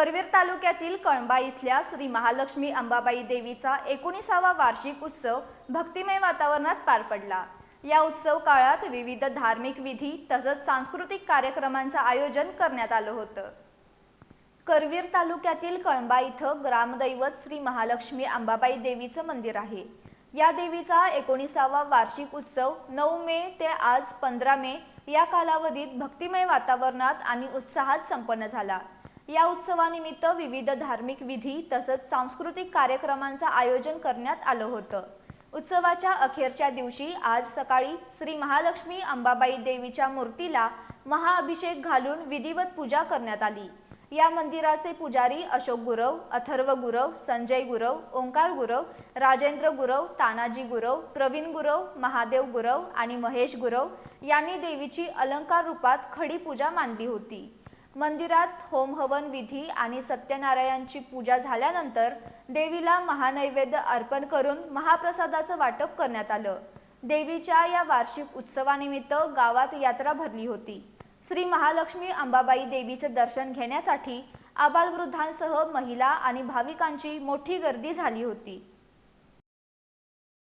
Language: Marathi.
करवीर तालुक्यातील कळंबा इथल्या श्री महालक्ष्मी अंबाबाई देवीचा 19वा वार्षिक उत्सव भक्तिमय वातावरणात पार पडला। या उत्सव काळात विविध धार्मिक विधी तसंच सांस्कृतिक कार्यक्रमांचं आयोजन करण्यात आलं होतं। करवीर तालुक्यातील कळंबा इथं ग्रामदैवत श्री महालक्ष्मी अंबाबाई देवीचं मंदिर आहे। या देवीचा 19वा वार्षिक उत्सव 9 मे ते आज 15 मे या कालावधीत भक्तिमय वातावरणात आणि उत्साहात संपन्न झाला। या उत्सवानिमित्त विविध धार्मिक विधी तसंच सांस्कृतिक कार्यक्रमांचं आयोजन करण्यात आलं होतं। उत्सवाच्या अखेरच्या दिवशी आज सकाळी श्री महालक्ष्मी अंबाबाई देवीच्या मूर्तीला महाअभिषेक घालून विधिवत पूजा करण्यात आली। या मंदिराचे पुजारी अशोक गुरव, अथर्व गुरव, संजय गुरव, ओंकार गुरव, राजेंद्र गुरव, तानाजी गुरव, प्रवीण गुरव, महादेव गुरव आणि महेश गुरव यांनी देवीची अलंकार रूपात खडी पूजा मांडली होती। मंदिरात होम हवन विधी आणि सत्यनारायणाची पूजा झाल्यानंतर देवीला महानैवेद्य अर्पण करून महाप्रसादाचं वाटप करण्यात आलं। देवीच्या या वार्षिक उत्सवानिमित्त गावात यात्रा भरली होती। श्री महालक्ष्मी अंबाबाई देवीचे दर्शन घेण्यासाठी आबालवृद्धांसह महिला आणि भाविकांची मोठी गर्दी झाली होती।